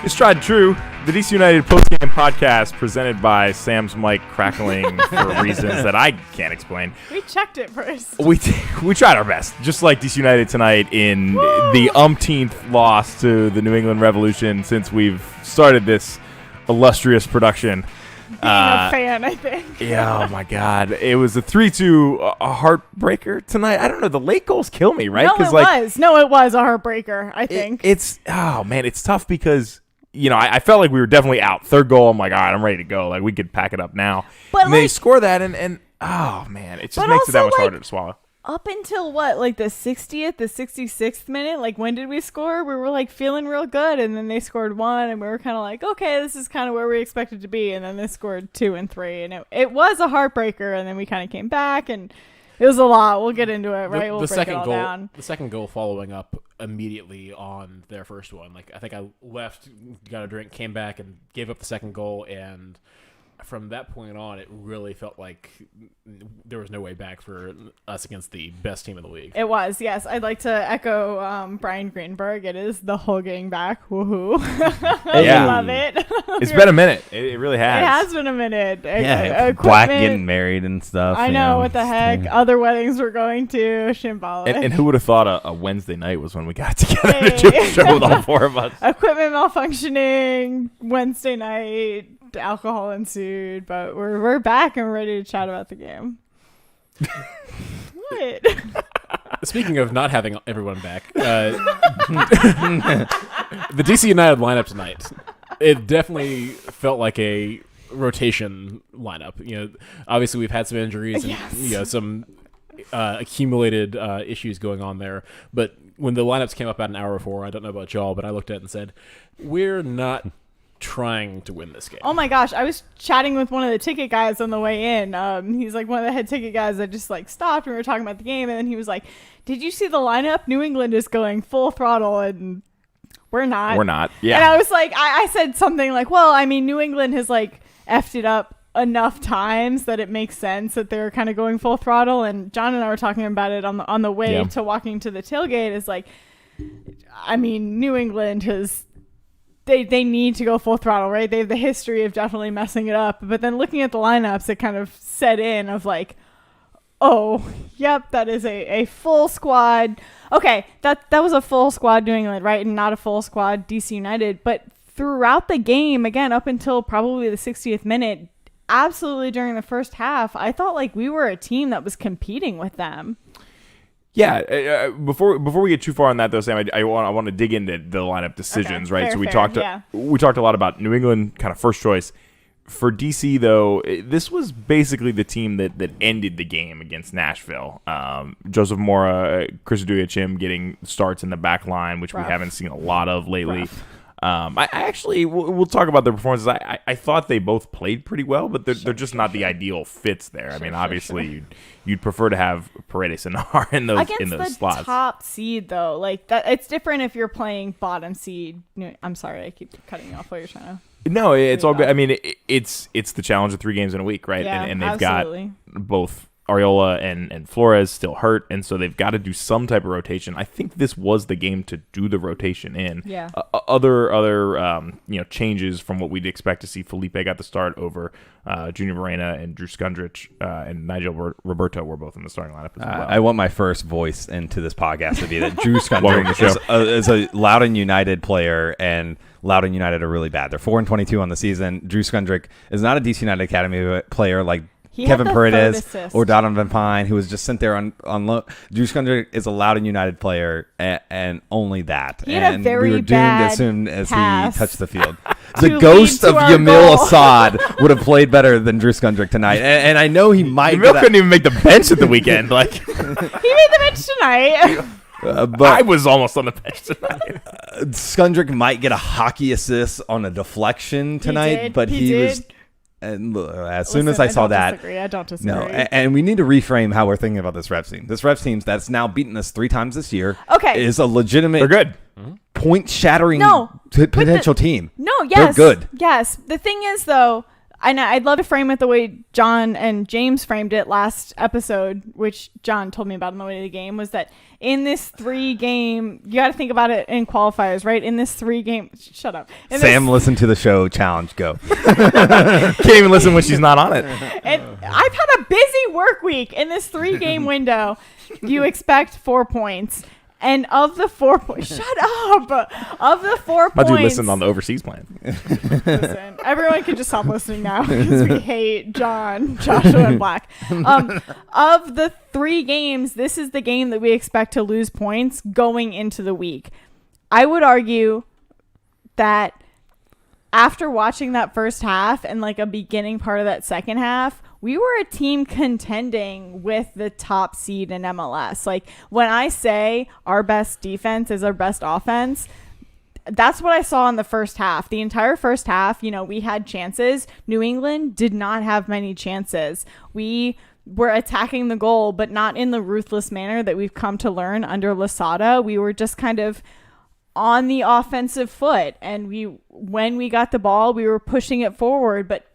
It's tried and true. The DC United Postgame podcast presented by Sam's mic crackling for reasons that I can't explain. We checked it first. We tried our best, just like DC United tonight in the umpteenth loss to the New England Revolution since we've started this illustrious production. Being a fan, I think. Yeah, oh my God. It was a 3-2 heartbreaker tonight. I don't know. The late goals kill me, right? No, it was a heartbreaker, I think. It's tough because, I felt like we were definitely out. Third goal, I'm like, all right, I'm ready to go. Like, we could pack it up now. But and they score that, and oh, man, it just makes it that much harder to swallow. Up until what, like the 60th, the 66th minute? Like, when did we score? We were, like, feeling real good, and then they scored one, and we were kind of like, okay, this is kind of where we expected to be, and then they scored 2 and 3, and it was a heartbreaker, and then we kind of came back, and it was a lot. We'll get into it, right? We'll break it all down. The second goal following up immediately on their first one. Like, I think I left, got a drink, came back, and gave up the second goal, and from that point on, it really felt like there was no way back for us against the best team in the league. It was, yes. I'd like to echo Brian Greenberg. It is the whole gang back. Woohoo. Yeah. I love it. It's been a minute. It really has. It has been a minute. Yeah, Black getting married and stuff. I know, what the heck. Other weddings we're going to. Shambhala. And who would have thought a Wednesday night was when we got together to do a show with all four of us? Equipment malfunctioning, Wednesday night. Alcohol ensued, but we're back and we're ready to chat about the game. What? Speaking of not having everyone back, the DC United lineup tonight, it definitely felt like a rotation lineup. Obviously we've had some injuries and some accumulated issues going on there, but when the lineups came up about an hour before, I don't know about y'all, but I looked at it and said, we're not trying to win this game. Oh my gosh, I was chatting with one of the ticket guys on the way in. He's like one of the head ticket guys that just like stopped and we were talking about the game, and then he was like, did you see the lineup? New England is going full throttle and we're not. Yeah. And I was like, I said something like, well, I mean, New England has like effed it up enough times that it makes sense that they're kind of going full throttle, and John and I were talking about it on the way to walking to the tailgate. Is like, I mean, New England has They need to go full throttle, right? They have the history of definitely messing it up. But then looking at the lineups, it kind of set in of like, oh, yep, that is a full squad. Okay, that was a full squad New England, right? And not a full squad DC United. But throughout the game, again, up until probably the 60th minute, absolutely during the first half, I thought like we were a team that was competing with them. Yeah, before we get too far on that though, Sam, I want to dig into the lineup decisions, right? Fair, so we fair, talked a lot about New England kind of first choice. For DC though, this was basically the team that ended the game against Nashville. Joseph Mora, Chris Aduya-Chim getting starts in the back line, which we haven't seen a lot of lately. I actually, we'll talk about their performances. I thought they both played pretty well, but they're just not the ideal fits there. I mean, obviously, you'd prefer to have Paredes and Nahr in those against in those the slots. Top seed though, like that, it's different if you're playing bottom seed. I'm sorry, I keep cutting you off while you're trying to. No, it's all good. I mean, it's the challenge of 3 games in a week, right? Yeah, and they've absolutely. got both Ariola and Flores still hurt, and so they've got to do some type of rotation. I think this was the game to do the rotation in. Yeah. Other changes from what we'd expect to see. Felipe got the start over Junior Morena, and Drew Skundrich and Nigel Roberto were both in the starting lineup as well. I want my first voice into this podcast to be that Drew Skundrich is a Loudoun United player, and Loudoun United are really bad. They're 4-22 on the season. Drew Skundrich is not a DC United Academy player like Kevin Paredes or Donovan Pine, who was just sent there on loan. Drew Skundrich is a Loudoun United player, and only that. And we were doomed as soon as he touched the field. The ghost of Yamil Assad would have played better than Drew Skundrich tonight. And I know he might. Yamil couldn't even make the bench at the weekend. Like he made the bench tonight. But I was almost on the bench tonight. Skundrich might get a hockey assist on a deflection tonight, but he was. And as soon as I saw that, I don't disagree. No, and we need to reframe how we're thinking about this Revs team. This Revs team that's now beaten us 3 times this year. Okay, is a legitimate. They're good. Point-shattering potential team. No, yes, they're good. Yes, the thing is though, I'd love to frame it the way John and James framed it last episode, which John told me about on the way to the game, was that in this 3-game, you got to think about it in qualifiers, right? In this 3-game, shut up. Sam, listen to the show. Challenge, go. Can't even listen when she's not on it. And I've had a busy work week. In this 3-game window, you expect 4 points. And of the 4 points, shut up. Of the 4 points. How'd you listen on the overseas plan? Listen, everyone can just stop listening now because we hate John, Joshua, and Black. Of the 3 games, this is the game that we expect to lose points going into the week. I would argue that after watching that first half and like a beginning part of that second half, we were a team contending with the top seed in MLS. Like, when I say our best defense is our best offense, that's what I saw in the first half. The entire first half, we had chances. New England did not have many chances. We were attacking the goal, but not in the ruthless manner that we've come to learn under Losada. We were just kind of on the offensive foot, and when we got the ball, we were pushing it forward, but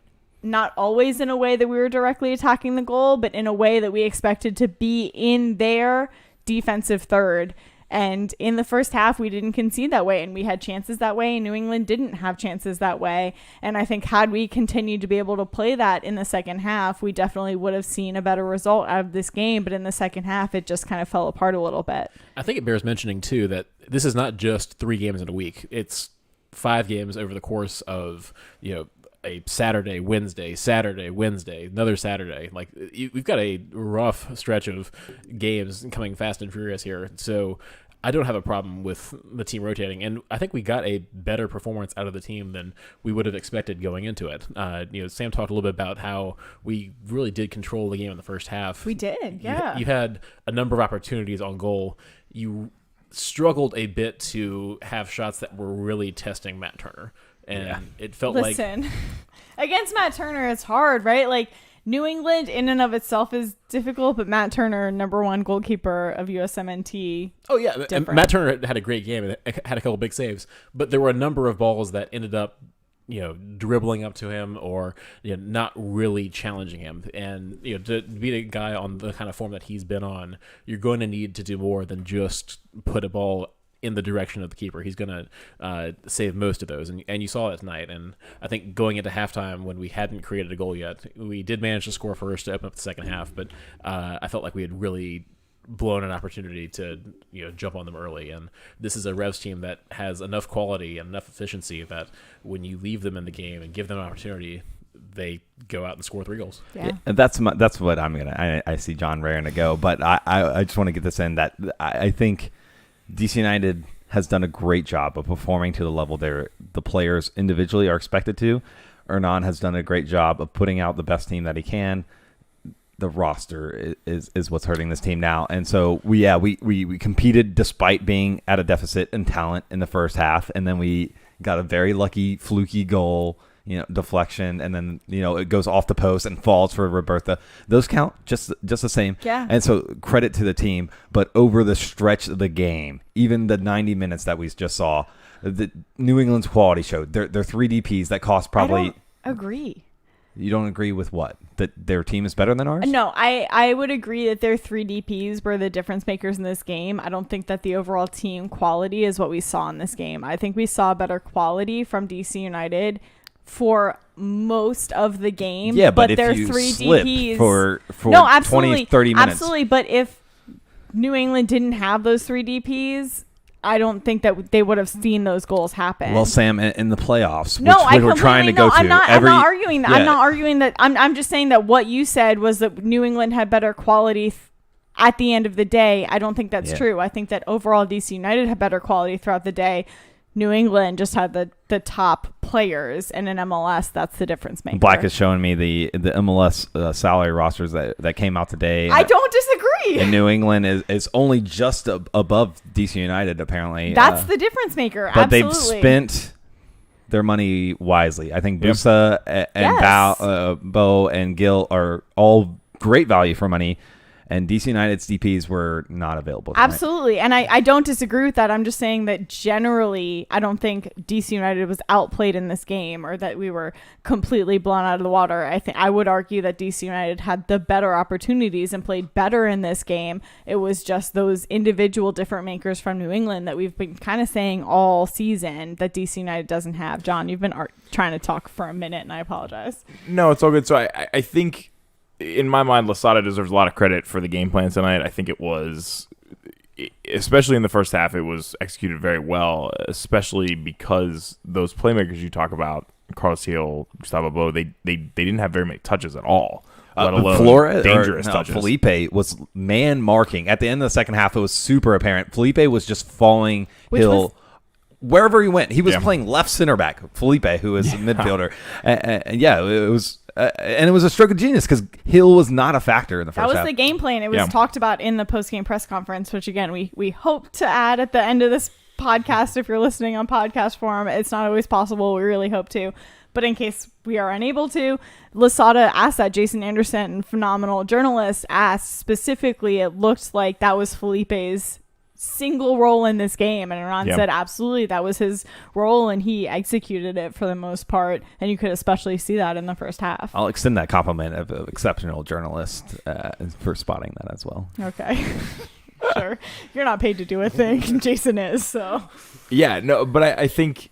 not always in a way that we were directly attacking the goal, but in a way that we expected to be in their defensive third. And in the first half, we didn't concede that way, and we had chances that way, and New England didn't have chances that way. And I think had we continued to be able to play that in the second half, we definitely would have seen a better result out of this game. But in the second half, it just kind of fell apart a little bit. I think it bears mentioning, too, that this is not just 3 games in a week. It's 5 games over the course of, a Saturday, Wednesday, another Saturday. Like, we've got a rough stretch of games coming fast and furious here. So I don't have a problem with the team rotating. And I think we got a better performance out of the team than we would have expected going into it. Sam talked a little bit about how we really did control the game in the first half. We did, yeah. You had a number of opportunities on goal. You struggled a bit to have shots that were really testing Matt Turner. And it felt Listen, against Matt Turner, it's hard, right? Like, New England in and of itself is difficult, but Matt Turner, number 1 goalkeeper of USMNT. Oh, yeah. And Matt Turner had a great game and had a couple big saves, but there were a number of balls that ended up, dribbling up to him or not really challenging him. And, to beat a guy on the kind of form that he's been on, you're going to need to do more than just put a ball in the direction of the keeper. He's going to save most of those. And you saw it tonight. And I think going into halftime when we hadn't created a goal yet, we did manage to score first to open up the second half. But I felt like we had really blown an opportunity to jump on them early. And this is a Revs team that has enough quality and enough efficiency that when you leave them in the game and give them an opportunity, they go out and score 3 goals. Yeah. That's what I'm going to – I see John raring to go. But I just want to get this in that I think – DC United has done a great job of performing to the level the players individually are expected to. Hernan has done a great job of putting out the best team that he can. The roster is what's hurting this team now. And so we competed despite being at a deficit in talent in the first half, and then we got a very lucky fluky goal, deflection, and then it goes off the post and falls for Roberta. Those count just the same. Yeah. And so credit to the team, but over the stretch of the game, even the 90 minutes that we just saw, the New England's quality showed. They're 3 DPs that cost probably. I don't agree. You don't agree with what? That their team is better than ours? No, I would agree that their 3 DPs were the difference makers in this game. I don't think that the overall team quality is what we saw in this game. I think we saw better quality from DC United for most of the game. Yeah, but if their you 3 slip DPs for no, absolutely, 20, 30 minutes. Absolutely, but if New England didn't have those 3 DPs, I don't think that they would have seen those goals happen. Well, Sam, in the playoffs, no, which we're trying to go to. I'm not arguing that. Yeah. I'm not arguing that. I'm just saying that what you said was that New England had better quality at the end of the day. I don't think that's true. I think that overall DC United had better quality throughout the day. New England just had the top players, and in MLS, that's the difference maker. Black is showing me the MLS salary rosters that came out today. I don't disagree. And New England is only just above DC United, apparently. That's the difference maker. But absolutely. they've spent their money wisely. I think Busa and Bo and Gil are all great value for money. and DC United's DPs were not available tonight. Absolutely. And I don't disagree with that. I'm just saying that generally, I don't think DC United was outplayed in this game or that we were completely blown out of the water. I would argue that DC United had the better opportunities and played better in this game. It was just those individual different makers from New England that we've been kind of saying all season that DC United doesn't have. John, you've been trying to talk for a minute, and I apologize. No, it's all good. So I think, in my mind, Losada deserves a lot of credit for the game plan tonight. I think it was, especially in the first half, it was executed very well, especially because those playmakers you talk about, Carlos Hill, Gustavo Bo, they didn't have very many touches at all, let alone dangerous touches. Felipe was man marking. At the end of the second half, it was super apparent. Felipe was just following Hill. Wherever he went, he was playing left center back. Felipe, who is a midfielder, and it was. And it was a stroke of genius because Hill was not a factor in the first half. That was the game plan. It was talked about in the post-game press conference, which, again, we hope to add at the end of this podcast if you're listening on podcast form. It's not always possible. We really hope to. But in case we are unable to, Losada asked that. Jason Anderson, phenomenal journalist, asked specifically, it looked like that was Felipe's single role in this game, and Iran said absolutely that was his role, and he executed it for the most part, and you could especially see that in the first half. I'll extend that compliment of an exceptional journalist for spotting that as well. Okay. Sure. You're not paid to do a thing. Jason is, so. Yeah, no, but I think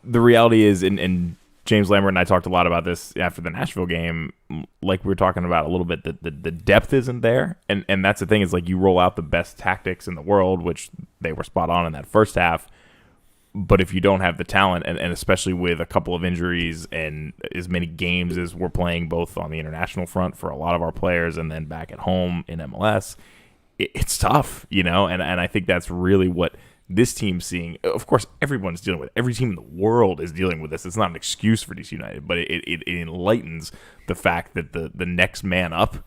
the reality is, and James Lambert and I talked a lot about this after the Nashville game, like we were talking about a little bit, that the depth isn't there. And that's the thing, is like you roll out the best tactics in the world, which they were spot on in that first half. But if you don't have the talent, and especially with a couple of injuries and as many games as we're playing both on the international front for a lot of our players and then back at home in MLS, it's tough, and I think that's really what this team's seeing. Of course, everyone's dealing with it. Every team in the world is dealing with this. It's not an excuse for DC United, but it enlightens the fact that the next man up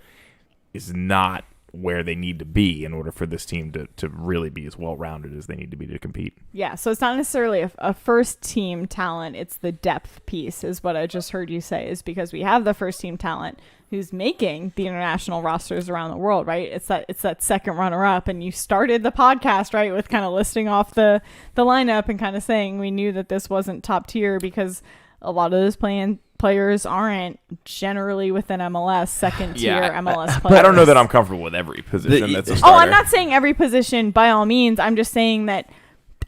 is not where they need to be in order for this team to really be as well-rounded as they need to be to compete. Yeah, so it's not necessarily a first-team talent. It's the depth piece is what I just heard you say, is because we have the first-team talent who's making the international rosters around the world, right? It's that second runner-up, and you started the podcast, right, with kind of listing off the lineup and kind of saying we knew that this wasn't top tier because a lot of those players aren't generally within MLS, second tier MLS players. I don't know that I'm comfortable with every position that's a starter. Oh, I'm not saying every position by all means. I'm just saying that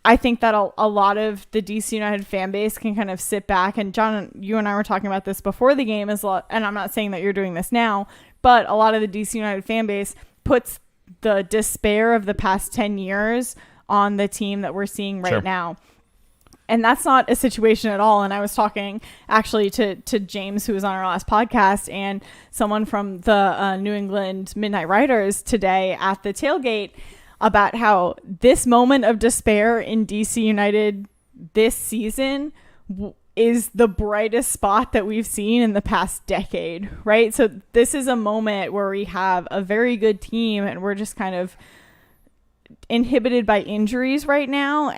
I think that a lot of the DC United fan base can kind of sit back, and John, you and I were talking about this before the game, and I'm not saying that you're doing this now, but a lot of the DC United fan base puts the despair of the past 10 years on the team that we're seeing right now. And that's not a situation at all. And I was talking actually to James, who was on our last podcast, and someone from the New England Midnight Riders today at the tailgate, about how this moment of despair in DC United this season is the brightest spot that we've seen in the past decade, right? So this is a moment where we have a very good team and we're just kind of inhibited by injuries right now,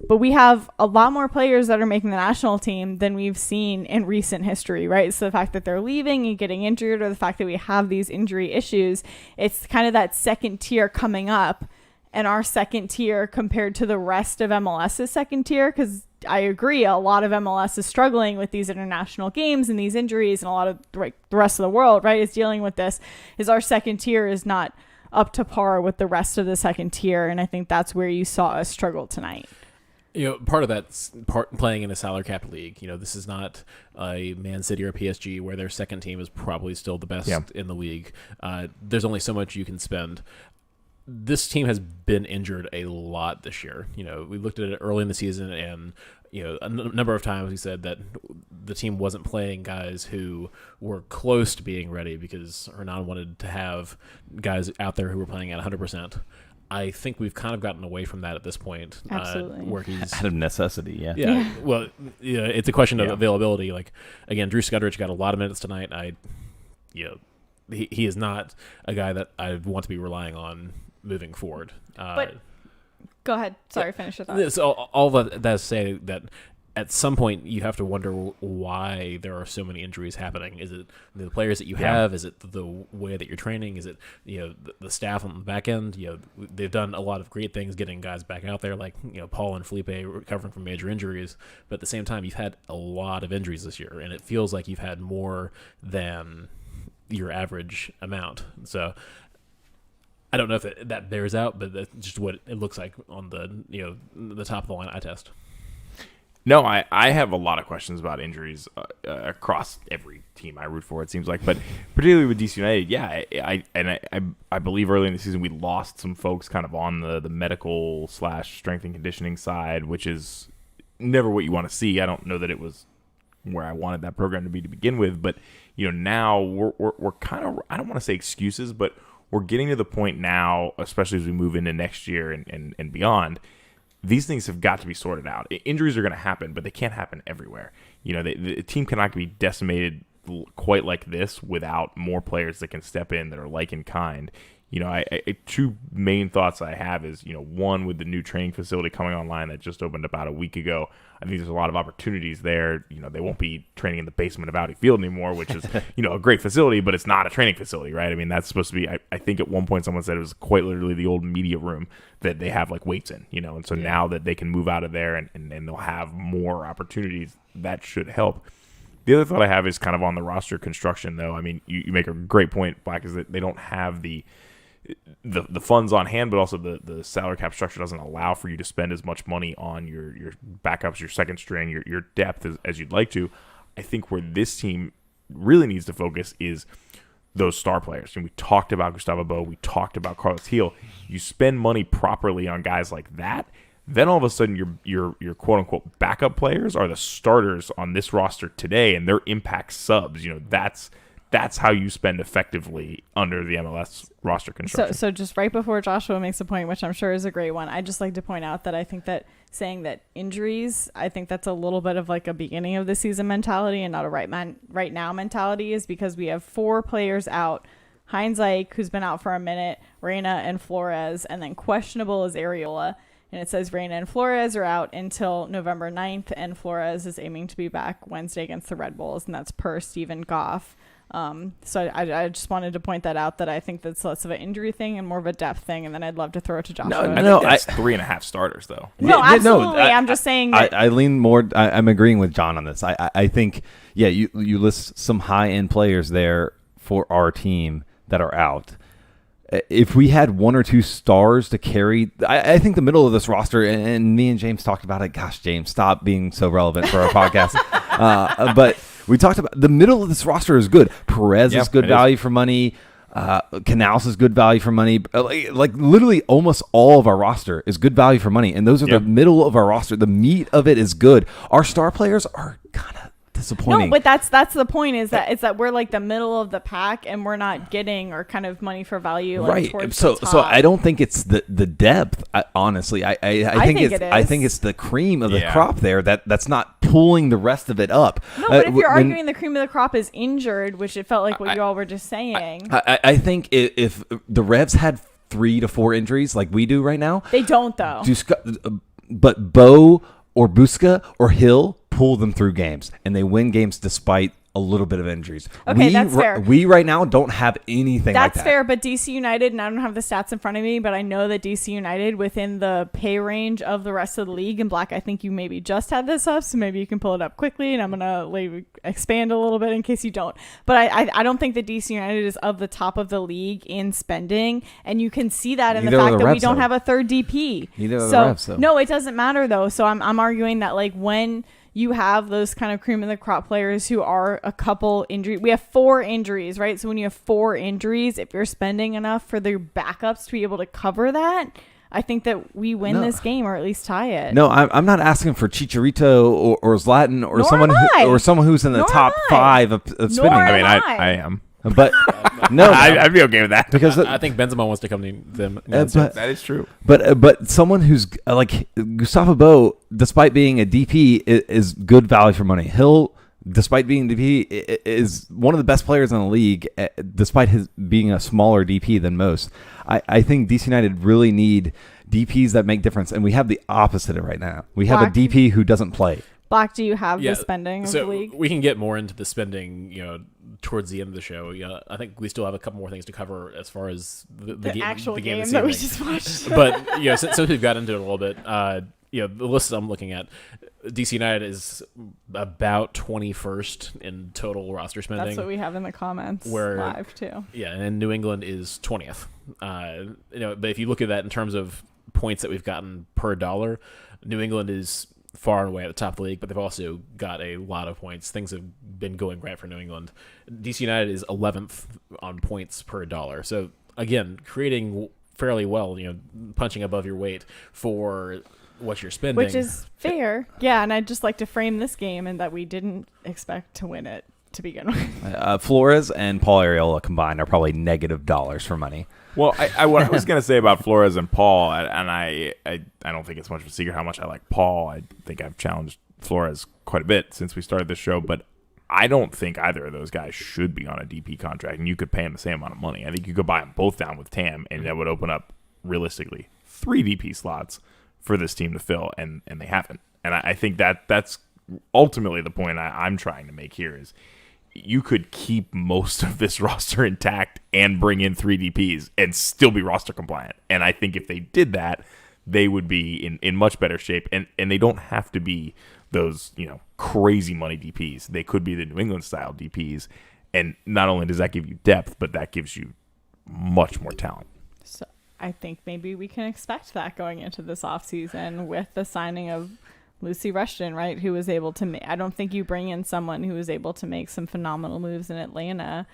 but we have a lot more players that are making the national team than we've seen in recent history, right? So the fact that they're leaving and getting injured, or the fact that we have these injury issues, it's kind of that second tier coming up, and our second tier compared to the rest of MLS's second tier, because I agree, a lot of MLS is struggling with these international games and these injuries, and a lot of the rest of the world, right, is dealing with this, is our second tier is not up to par with the rest of the second tier, and I think that's where you saw us struggle tonight. Part of that's playing in a salary cap league. This is not a Man City or PSG where their second team is probably still the best in the league. There's only so much you can spend. This team has been injured a lot this year. We looked at it early in the season, and a number of times we said that the team wasn't playing guys who were close to being ready because Hernan wanted to have guys out there who were playing at 100%. I think we've kind of gotten away from that at this point. Absolutely. Where he's out of necessity, yeah. Well, it's a question of availability. Like, again, Drew Skudrich got a lot of minutes tonight. He is not a guy that I want to be relying on moving forward. But go ahead. Sorry, finish your thought. So all that is saying that at some point you have to wonder why there are so many injuries happening. Is it the players that you have? Is it the way that you're training? Is it the staff on the back end? They've done a lot of great things getting guys back out there, like Paul and Felipe recovering from major injuries. But at the same time, you've had a lot of injuries this year, and it feels like you've had more than your average amount. So I don't know if that bears out, but that's just what it looks like on the top of the line eye test. No, I have a lot of questions about injuries across every team I root for, it seems like, but particularly with DC United, I believe early in the season we lost some folks kind of on the medical / strength and conditioning side, which is never what you want to see. I don't know that it was where I wanted that program to be to begin with, but now we're kind of, I don't want to say excuses, but we're getting to the point now, especially as we move into next year and beyond. These things have got to be sorted out. Injuries are going to happen, but they can't happen everywhere. The team cannot be decimated quite like this without more players that can step in that are like in kind. Two main thoughts I have is, one, with the new training facility coming online that just opened about a week ago, I think there's a lot of opportunities there. They won't be training in the basement of Audi Field anymore, which is, a great facility, but it's not a training facility, right? I mean, that's supposed to be, I think at one point someone said it was quite literally the old media room that they have like weights in, and so now that they can move out of there and they'll have more opportunities, that should help. The other thought I have is kind of on the roster construction, though. I mean, you make a great point, Black, is that they don't have the funds on hand, but also the salary cap structure doesn't allow for you to spend as much money on your backups, your second string, your depth as you'd like to. I think where this team really needs to focus is those star players. And we talked about Gustavo Bo, we talked about Carlos Gil. You spend money properly on guys like that, then all of a sudden your quote unquote backup players are the starters on this roster today, and they're impact subs. That's how you spend effectively under the MLS roster construction. So just right before Joshua makes a point, which I'm sure is a great one, I'd just like to point out that I think that saying that injuries, I think that's a little bit of like a beginning of the season mentality and not a right now mentality, is because we have 4 players out. Heinz Ike, who's been out for a minute, Reyna and Flores, and then questionable is Areola. And it says Reyna and Flores are out until November 9th, and Flores is aiming to be back Wednesday against the Red Bulls, and that's per Stephen Goff. So I just wanted to point that out, that I think that's less of an injury thing and more of a depth thing, and then I'd love to throw it to Joshua. No, that's 3.5 starters, though. No, absolutely. I'm just saying that I lean more. I'm agreeing with John on this. I think, you list some high-end players there for our team that are out. If we had 1 or 2 stars to carry, I think the middle of this roster, and me and James talked about it. Gosh, James, stop being so relevant for our podcast. But we talked about the middle of this roster is good. Perez is good value for money. Canals is good value for money. Like literally almost all of our roster is good value for money. And those are the middle of our roster. The meat of it is good. Our star players are kind of disappointing. No, but that's the point, is that we're like the middle of the pack, and we're not getting our kind of money for value right. towards So the top. I don't think it's the depth. Honestly, I think it is. I think it's the cream of the crop there that's not pulling the rest of it up. No, but if you're arguing the cream of the crop is injured, which it felt like what you all were just saying, I think if the Revs had 3 to 4 injuries like we do right now, they don't though. But Bo or Busca or Hill pull them through games, and they win games despite a little bit of injuries. Okay, that's fair. We right now don't have anything like that. That's fair, but DC United, and I don't have the stats in front of me, but I know that DC United within the pay range of the rest of the league, and Black, I think you maybe just had this up, so maybe you can pull it up quickly, and I'm going to expand a little bit in case you don't. But I don't think that DC United is of the top of the league in spending, and you can see that in the fact that we don't have a third DP. Neither of the Revs, though. No, it doesn't matter, though. So I'm arguing that when you have those kind of cream of the crop players who are a couple injuries. We have 4 injuries, right? So when you have 4 injuries, if you're spending enough for their backups to be able to cover that, I think that we win this game, or at least tie it. No, I'm not asking for Chicharito or Zlatan or someone who's in the top 5 of spending. I mean, I am. But no, I'd be okay with that, because I think Benzema wants to come to them. That is true. But someone who's like Gustavo Bo, despite being a DP, is good value for money. Hill, despite being DP, is one of the best players in the league, despite his being a smaller DP than most. I think DC United really need DPs that make difference, and we have the opposite of right now. We have a DP who doesn't play. Black, do you have the spending of the league? We can get more into the spending, towards the end of the show. I think we still have a couple more things to cover as far as the actual game game that we just watched. But since we've got into it a little bit, the list I'm looking at, DC United is about 21st in total roster spending. That's what we have in the comments live too. Yeah, and New England is 20th. But if you look at that in terms of points that we've gotten per dollar, New England is far and away at the top of the league, but they've also got a lot of points. Things have been going great for New England. DC United is 11th on points per dollar. So again, creating fairly well, punching above your weight for what you're spending. Which is fair. Yeah, and I'd just like to frame this game in that we didn't expect to win it to begin with. Flores and Paul Arriola combined are probably negative dollars for money. Well, what I was going to say about Flores and Paul, and I don't think it's much of a secret how much I like Paul. I think I've challenged Flores quite a bit since we started this show, but I don't think either of those guys should be on a DP contract, and you could pay them the same amount of money. I think you could buy them both down with TAM, and that would open up, realistically, 3 DP slots for this team to fill, and they haven't. And I think that's ultimately the point I'm trying to make here is you could keep most of this roster intact and bring in 3 DPs and still be roster compliant. And I think if they did that, they would be in much better shape. And they don't have to be those, crazy money DPs. They could be the New England style DPs. And not only does that give you depth, but that gives you much more talent. So I think maybe we can expect that going into this offseason with the signing of Lucy Rushton, right, who was able to make, I don't think you bring in someone who was able to make some phenomenal moves in Atlanta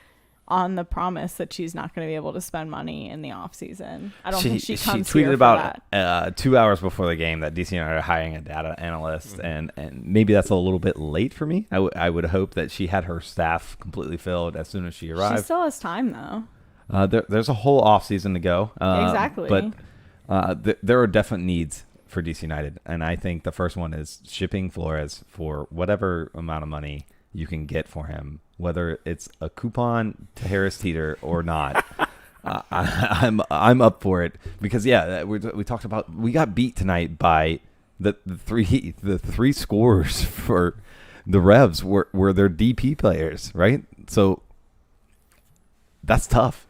on the promise that she's not going to be able to spend money in the offseason. I don't think she comes tweeted here about for that. 2 hours before the game that DC United are hiring a data analyst, and maybe that's a little bit late for me. I would hope that she had her staff completely filled as soon as she arrived. She still has time, though. There's a whole offseason to go. Exactly. But there are definite needs for DC United, and I think the first one is shipping Flores for whatever amount of money you can get for him, whether it's a coupon to Harris Teeter or not. I'm up for it because we talked about, we got beat tonight by the three scorers for the Revs were their DP players, right? So that's tough.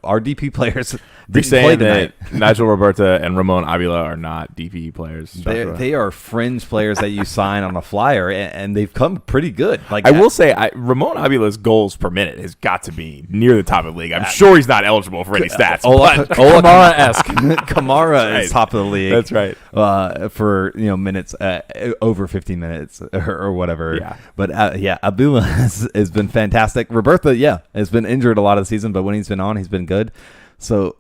Our DP players didn't play tonight. Nigel Roberta and Ramon Avila are not DP players. They are fringe players that you sign on a flyer, and they've come pretty good. I will say, Ramon Avila's goals per minute has got to be near the top of the league. I'm sure he's not eligible for any stats. Kamara-esque. Kamara is top of the league. That's right. For minutes over 15 minutes or whatever. Yeah. But Avila has been fantastic. Roberta, has been injured a lot of the season, but when he's been on, he's been good. So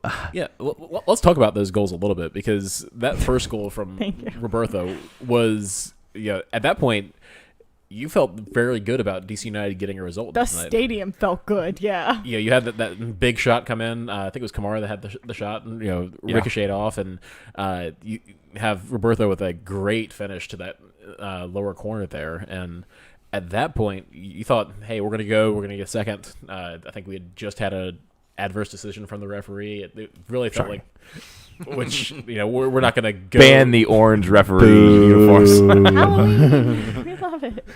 let's talk about those goals a little bit, because that first goal from Roberto was at that point you felt very good about DC United getting a result. The stadium felt good, yeah. You had that big shot come in. I think it was Kamara that had the shot, and ricocheted off, and you have Roberto with a great finish to that lower corner there, and at that point you thought, hey, we're gonna get second. I think we had just had a adverse decision from the referee. It really felt like, which we're not going to go ban the orange referee uniforms. Halloween, we love it.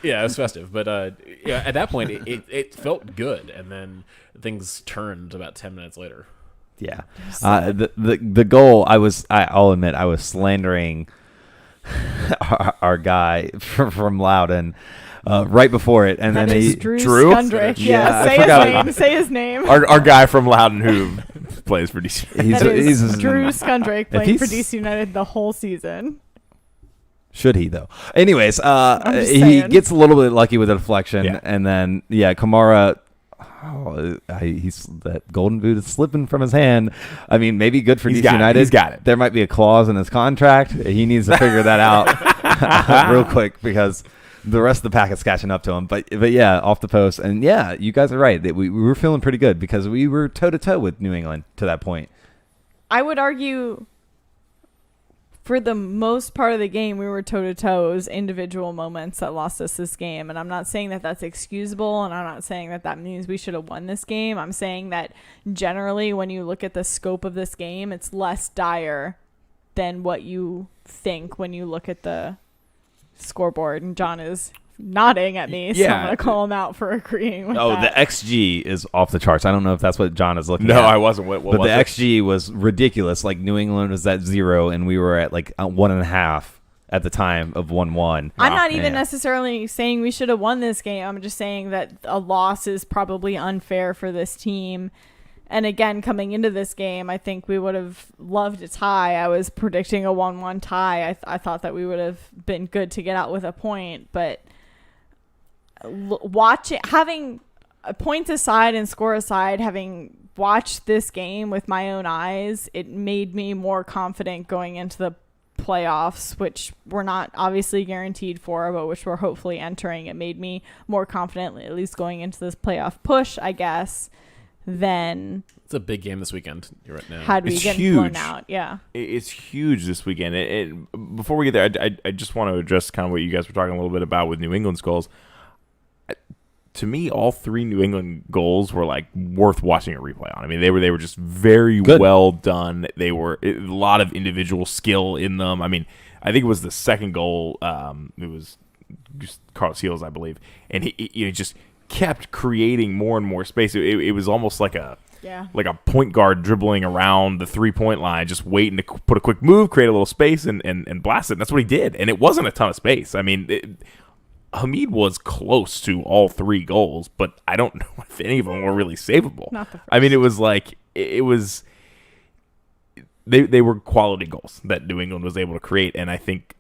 Yeah, it was festive, but at that point it felt good, and then things turned about 10 minutes later. Yeah, the goal. I'll admit I was slandering our guy from Loudon. Right before it, and then Drew Skundrich. Say his name. Our guy from Loudon who plays for DC. He's Drew Skundrich, playing for DC United the whole season. Should he though? Anyways, he gets a little bit lucky with a deflection, and then Kamara. He's that golden boot is slipping from his hand. I mean, maybe good for DC United. He's got it. There might be a clause in his contract. He needs to figure that out real quick, because the rest of the packet's catching up to him. But off the post. And you guys are right. We were feeling pretty good because we were toe-to-toe with New England to that point. I would argue for the most part of the game, we were toe-to-toe. It was individual moments that lost us this game. And I'm not saying that that's excusable, and I'm not saying that that means we should have won this game. I'm saying that generally when you look at the scope of this game, it's less dire than what you think when you look at the scoreboard, and John is nodding at me, so Yeah. I'm going to call him out for agreeing with Oh, that. the XG is off the charts. I don't know if that's what John is looking No, at. I wasn't. What But was the it? XG was ridiculous. Like New England was at 0, and we were at like 1.5 at the time of 1-1. I'm not even Yeah. necessarily saying we should have won this game. I'm just saying that a loss is probably unfair for this team. And again, coming into this game, I think we would have loved a tie. I was predicting a 1-1 tie. I thought that we would have been good to get out with a point. But having points aside and score aside, having watched this game with my own eyes, it made me more confident going into the playoffs, which we're not obviously guaranteed for, but which we're hopefully entering. It made me more confident, at least going into this playoff push, I guess, than It's a big game this weekend. You're right now. had we It's get huge. blown out. Yeah. It's huge this weekend. Before we get there, I just want to address kind of what you guys were talking a little bit about with New England's goals. To me, all 3 New England goals were like worth watching a replay on. I mean, they were just very Good. well done. They were a lot of individual skill in them. I mean, I think it was the second goal. It was just Carlos Heels, I believe, and he just kept creating more and more space. It was almost like a point guard dribbling around the 3-point line, just waiting to put a quick move, create a little space, and blast it. And that's what he did, and it wasn't a ton of space. I mean, Hamid was close to all 3 goals, but I don't know if any of them were really savable. Not the first. I mean, it was like it was. They were quality goals that New England was able to create, and I think,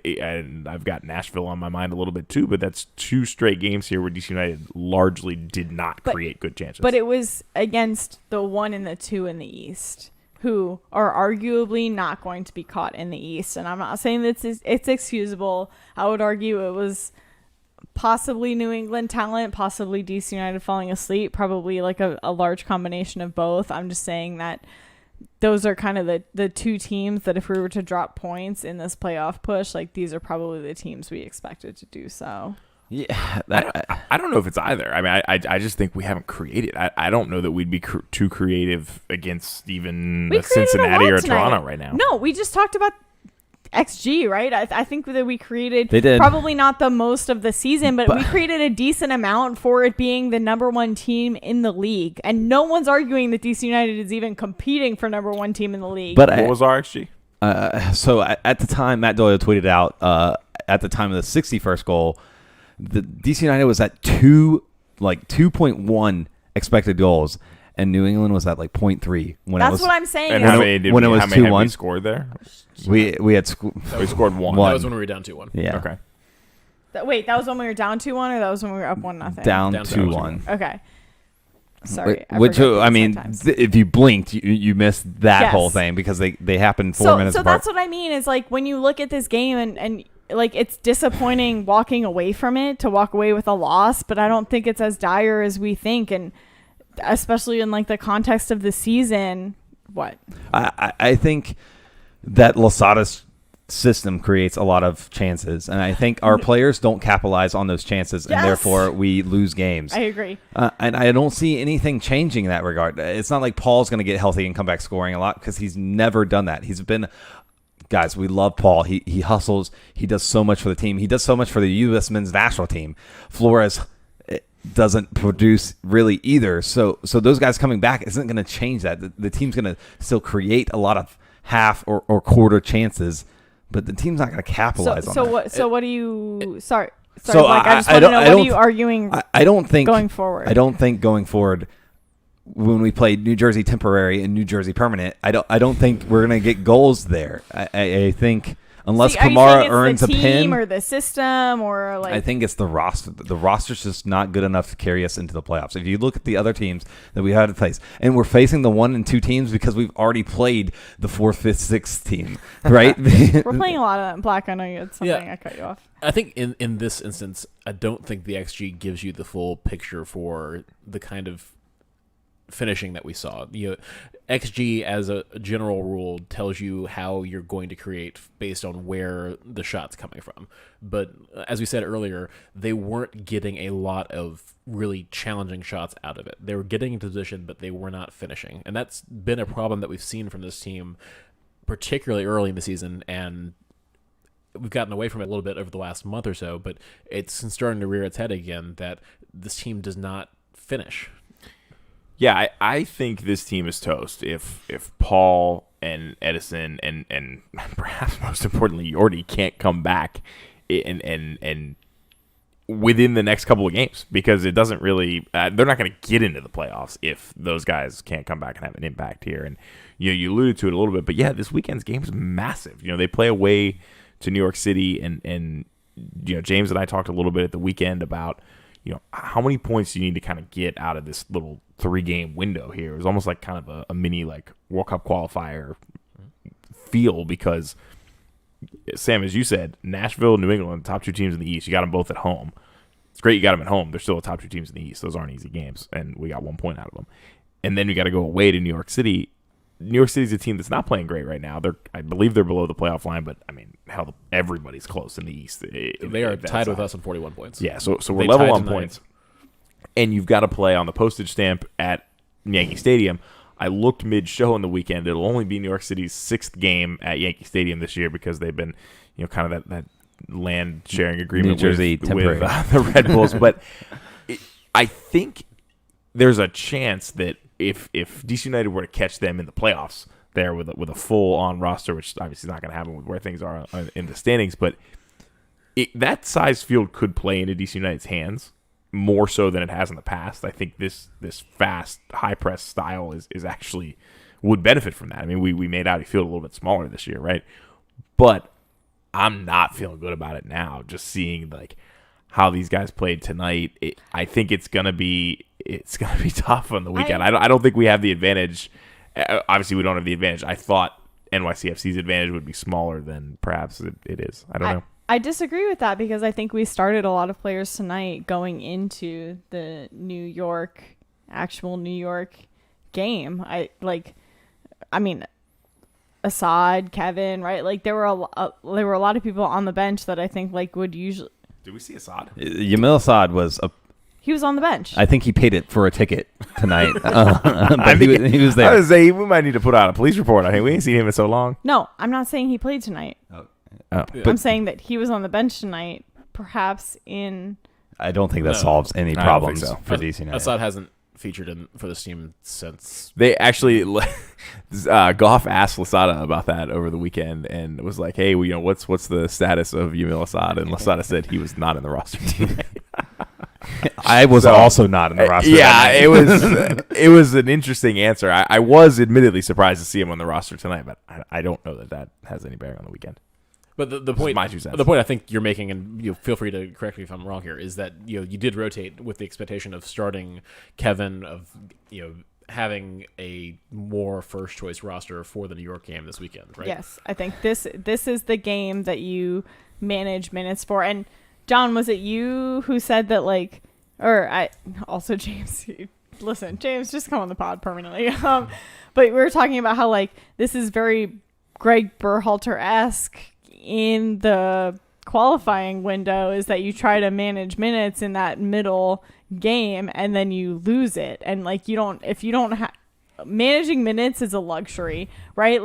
and I've got Nashville on my mind a little bit too, but that's 2 straight games here where DC United largely did not create good chances. But it was against the 1 and the 2 in the East, who are arguably not going to be caught in the East. And I'm not saying that it's excusable. I would argue it was possibly New England talent, possibly DC United falling asleep, probably like a large combination of both. I'm just saying that those are kind of the 2 teams that if we were to drop points in this playoff push, like these are probably the teams we expected to do so. Yeah, I don't know if it's either. I mean, I just think we haven't created. I don't know that we'd be too creative against even We a created Cincinnati lot or a tonight. Toronto right now. No, we just talked about XG, right? I think that we created They did. probably not the most of the season, but we created a decent amount for it being the number 1 team in the league. And no one's arguing that DC United is even competing for number 1 team in the league. but What was our XG? So at the time, Matt Doyle tweeted out at the time of the 61st goal, the DC United was at 2.1 expected goals, and New England was at like 0.3 when That's it was what I'm saying. And is- how many did when we, it was how many had we 2-1? scored there? we had We scored 1. One. That was when we were down 2-1. yeah Okay. Wait, that was when we were down 2-1, or that was when we were up 1-0? down Down 2-1. Okay. Sorry. Which forget I these mean, sometimes. if you blinked, you missed that Yes. whole thing because they happened 4 minutes so apart. that's what I mean is like when you look at this game and like it's disappointing walking away from it to walk away with a loss, but I don't think it's as dire as we think, and especially in like the context of the season. What? I think that Losada's system creates a lot of chances, and I think our players don't capitalize on those chances, Yes. and therefore we lose games. I agree. And I don't see anything changing in that regard. It's not like Paul's going to get healthy and come back scoring a lot because he's never done that. He's been, guys, we love Paul. He hustles. He does so much for the team. He does so much for the U.S. men's national team. Flores doesn't produce really either. So those guys coming back isn't going to change that. The team's going to still create a lot of half or quarter chances, but the team's not going to capitalize on that. What do you? Sorry. So Like, I just I want to don't- know I what are don't- you arguing I don't think going forward. I don't think going forward, when we played New Jersey temporary and New Jersey permanent, I don't think we're gonna get goals there. I think unless See, are you saying Kamara it's earns the a team pin, or the system or like. I think it's the roster. The roster's just not good enough to carry us into the playoffs. If you look at the other teams that we had to face, and we're facing the 1 and 2 teams because we've already played the 4th, 5th, 6th team, right? we're playing a lot of that in black. I know you had something. Yeah. I cut you off. I think in this instance, I don't think the XG gives you the full picture for the kind of finishing that we saw. XG as a general rule tells you how you're going to create based on where the shot's coming from. But as we said earlier, they weren't getting a lot of really challenging shots out of it. They were getting into position, but they were not finishing. And that's been a problem that we've seen from this team, particularly early in the season, and we've gotten away from it a little bit over the last month or so, but it's starting to rear its head again that this team does not finish. Yeah, I think this team is toast if Paul and Edison and perhaps most importantly Yordi can't come back and within the next couple of games, because it doesn't really they're not going to get into the playoffs if those guys can't come back and have an impact here. And you alluded to it a little bit, but yeah, this weekend's game is massive. They play away to New York City, and James and I talked a little bit at the weekend about how many points you need to kind of get out of this little 3-game window here. It was almost like kind of a mini like World Cup qualifier feel, because Sam, as you said, Nashville, New England, top 2 teams in the East. You got them both at home. It's great you got them at home. They're still the top 2 teams in the East. Those aren't easy games, and we got 1 point out of them. And then we got to go away to New York City. New York City's a team that's not playing great right now. I believe they're below the playoff line, but I mean, hell, everybody's close in the East. They are tied with us on 41 points. Yeah, so we're level on points, and you've got to play on the postage stamp at Yankee Stadium. I looked mid-show in the weekend. It'll only be New York City's 6th game at Yankee Stadium this year, because they've been, kind of that land sharing agreement New Jersey with temporary. the Red Bulls. But I think there's a chance that if DC United were to catch them in the playoffs there with a full-on roster, which obviously is not going to happen with where things are in the standings, but that size field could play into DC United's hands more so than it has in the past. I think this fast, high-press style is actually would benefit from that. I mean, we made Audi Field a little bit smaller this year, right? But I'm not feeling good about it now, just seeing like how these guys played tonight. I think it's gonna be tough on the weekend. I don't think we have the advantage. Obviously, we don't have the advantage. I thought NYCFC's advantage would be smaller than perhaps it is. I don't know. I disagree with that, because I think we started a lot of players tonight going into the actual New York game. I mean, Assad, Kevin, right? Like there were a lot of people on the bench that I think like would usually. Did we see Assad? Yamil Assad He was on the bench. I think he paid it for a ticket tonight. But he was there. I was saying we might need to put out a police report on him. We ain't seen him in so long. No, I'm not saying he played tonight. Oh, I'm saying that he was on the bench tonight, perhaps in. I don't think that solves any problems so. for DC United. Assad hasn't featured for this team since. They actually, Goff asked Lasada about that over the weekend and was like, "Hey, what's the status of Yamil Assad?" And Lasada said he was not in the roster team. I was also not in the roster. Yeah, it was an interesting answer. I was admittedly surprised to see him on the roster tonight, but I don't know that has any bearing on the weekend. But the point, my 2 cents. The point I think you're making, and feel free to correct me if I'm wrong here, is that you did rotate with the expectation of starting Kevin, of having a more first choice roster for the New York game this weekend, right? Yes, I think this is the game that you manage minutes for. And John, was it you who said that James? Listen, James, just come on the pod permanently. But we were talking about how this is very Greg Berhalter-esque in the qualifying window, is that you try to manage minutes in that middle game and then you lose it. And managing minutes is a luxury, right?